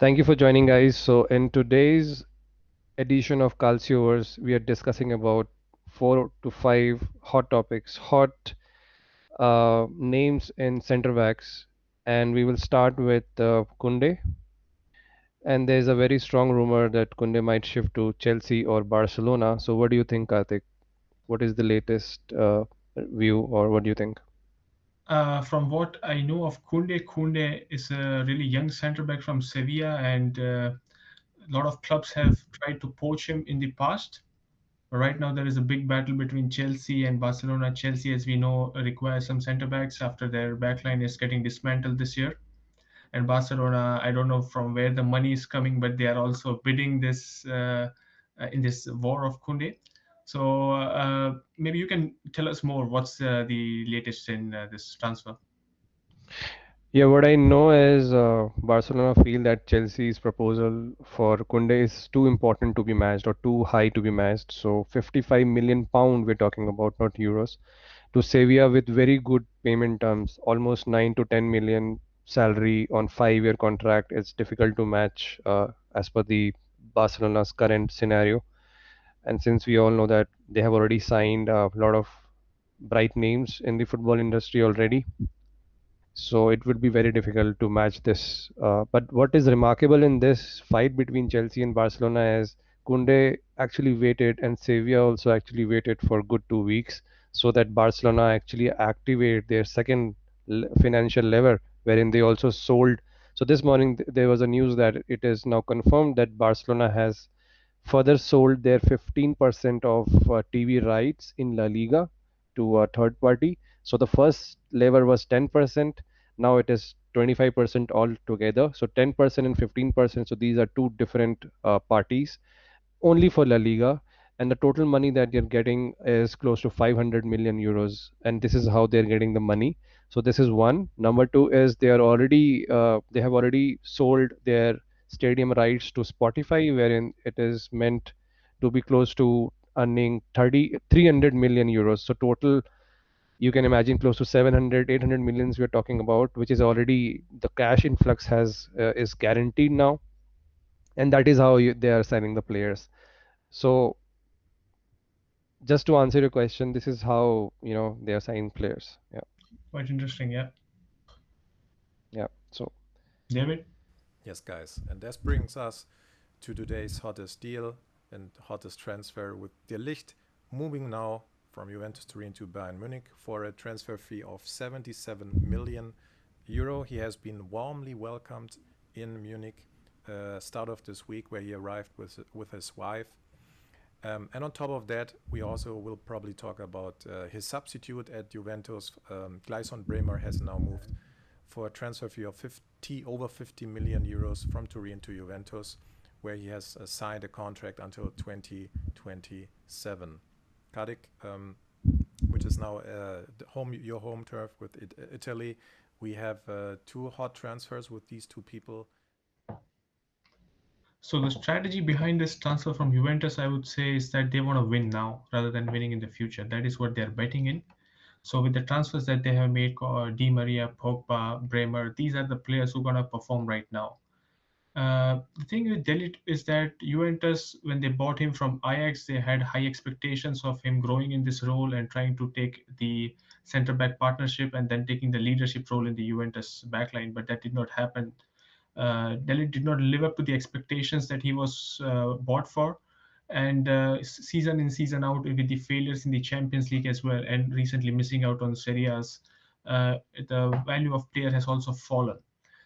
Thank you for joining, guys. So, in today's edition of Calcio Verse, we are discussing about 4 to 5 hot topics, hot names in center backs, and we will start with Kounde. And there's a very strong rumor that Kounde might shift to Chelsea or Barcelona. So, what do you think, Karthik? What is the latest view, or what do you think? From what I know of Kounde is a really young centre back from Sevilla, and a lot of clubs have tried to poach him in the past. Right now, there is a big battle between Chelsea and Barcelona. Chelsea, as we know, requires some centre backs after their backline is getting dismantled this year. And Barcelona, I don't know from where the money is coming, but they are also bidding this in this war of Kounde. So maybe you can tell us more. What's the latest in this transfer? Yeah, what I know is Barcelona feel that Chelsea's proposal for Kounde is too important to be matched or too high to be matched. So 55 million pound we're talking about, not euros, to Sevilla with very good payment terms, almost 9 to 10 million salary on 5-year contract. It's difficult to match as per the Barcelona's current scenario. And since we all know that they have already signed a lot of bright names in the football industry already, so it would be very difficult to match this. But what is remarkable in this fight between Chelsea and Barcelona is Kounde actually waited and Sevilla also actually waited for good 2 weeks so that Barcelona actually activate their second financial lever, wherein they also sold. So this morning there was a news that it is now confirmed that Barcelona has further sold their 15% of TV rights in La Liga to a third party. So the first lever was 10%, now it is 25% altogether. So 10% and 15%. So these are two different parties only for La Liga, and the total money that they're getting is close to 500 million euros, and this is how they're getting the money. So this is one. Number two is they have already sold their stadium rights to Spotify, wherein it is meant to be close to earning 300 million euros. So total, you can imagine close to 700, 800 millions we're talking about, which is already the cash influx has is guaranteed now, and that is how they are signing the players. So just to answer your question, this is how they are signing players. Yeah, Quite interesting, yeah. yeah. So David? Yes, guys. And this brings us to today's hottest deal and hottest transfer with the ligt moving now from Juventus Turin to Bayern Munich for a transfer fee of 77 million euro. He has been warmly welcomed in Munich start of this week, where he arrived with his wife. And on top of that, we also will probably talk about his substitute at Juventus. Bremer has now moved for a transfer fee of over 50 million euros from Turin to Juventus, where he has signed a contract until 2027. Kadik, which is now your home turf with Italy. We have two hot transfers with these two people. So the strategy behind this transfer from Juventus, I would say, is that they want to win now rather than winning in the future. That is what they're betting in. So with the transfers that they have made, Di Maria, Pogba, Bremer, these are the players who are going to perform right now. The thing with Delit is that Juventus, when they bought him from Ajax, they had high expectations of him growing in this role and trying to take the centre back partnership and then taking the leadership role in the Juventus backline. But that did not happen. Delit did not live up to the expectations that he was bought for. And season in, season out, with the failures in the Champions League as well, and recently missing out on Serie A's, the value of player has also fallen.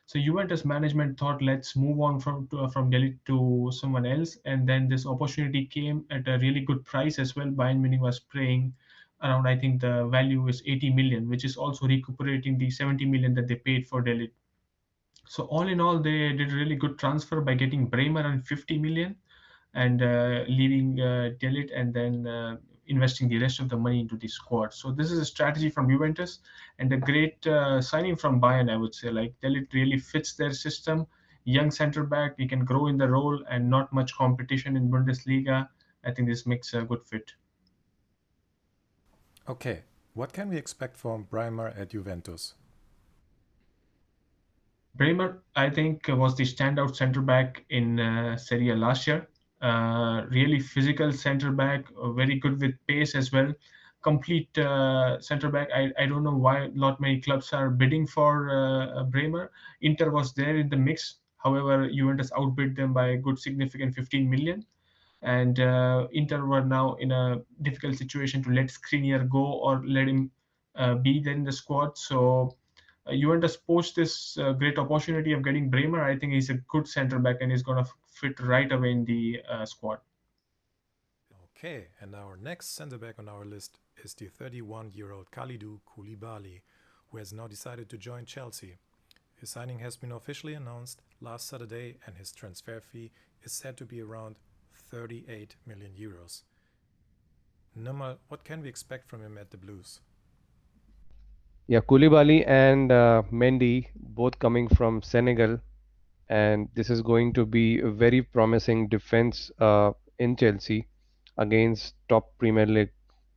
So Juventus management thought, let's move on from Delhi to someone else, and then this opportunity came at a really good price as well. Bayern Munich was paying around, I think the value is 80 million, which is also recuperating the 70 million that they paid for Delhi. So all in all, they did a really good transfer by getting Bremer on 50 million and leaving Delit, and then investing the rest of the money into the squad. So this is a strategy from Juventus and a great signing from Bayern, I would say. Like Delit really fits their system. Young center back, he can grow in the role and not much competition in Bundesliga. I think this makes a good fit. Okay, what can we expect from Bremer at Juventus? Bremer, I think, was the standout centre back in Serie A last year. Really physical centre back, very good with pace as well. Complete centre back. I don't know why not many clubs are bidding for Bremer. Inter was there in the mix. However, Juventus outbid them by a good significant 15 million. And Inter were now in a difficult situation to let Skriniar go or let him be there in the squad. So Juventus poached this great opportunity of getting Bremer. I think he's a good centre back and he's going to fit right away in the squad. Okay, and our next centre back on our list is the 31-year-old Kalidou Koulibaly, who has now decided to join Chelsea. His signing has been officially announced last Saturday, and his transfer fee is said to be around 38 million euros. Namal, what can we expect from him at the Blues? Yeah, Koulibaly and Mendy both coming from Senegal, and this is going to be a very promising defense in Chelsea against top Premier League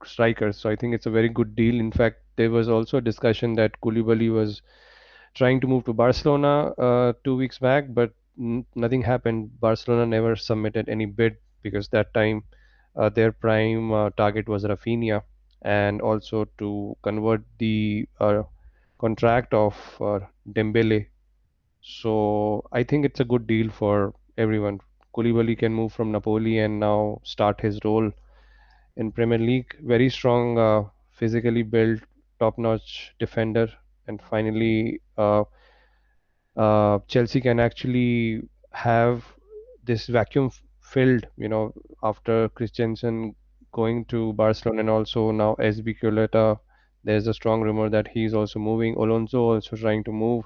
strikers. So I think it's a very good deal. In fact, there was also a discussion that Koulibaly was trying to move to Barcelona 2 weeks back, but nothing happened. Barcelona never submitted any bid because that time their prime target was Rafinha, and also to convert the contract of Dembele. So I think it's a good deal for everyone. Koulibaly can move from Napoli and now start his role in Premier League. Very strong, physically built, top-notch defender, and finally, Chelsea can actually have this vacuum filled. After Christensen going to Barcelona and also now SB Culeta, there's a strong rumor that he's also moving. Alonso also trying to move.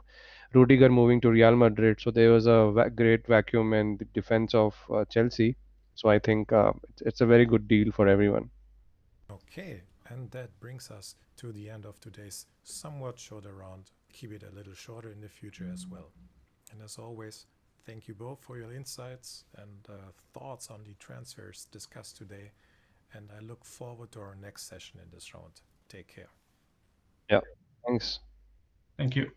Rudiger moving to Real Madrid. So there was a great vacuum in the defense of Chelsea. So I think it's a very good deal for everyone. Okay, and that brings us to the end of today's somewhat shorter round. Keep it a little shorter in the future as well. And as always, thank you both for your insights and thoughts on the transfers discussed today. And I look forward to our next session in this round. Take care. Yeah. Thanks. Thank you.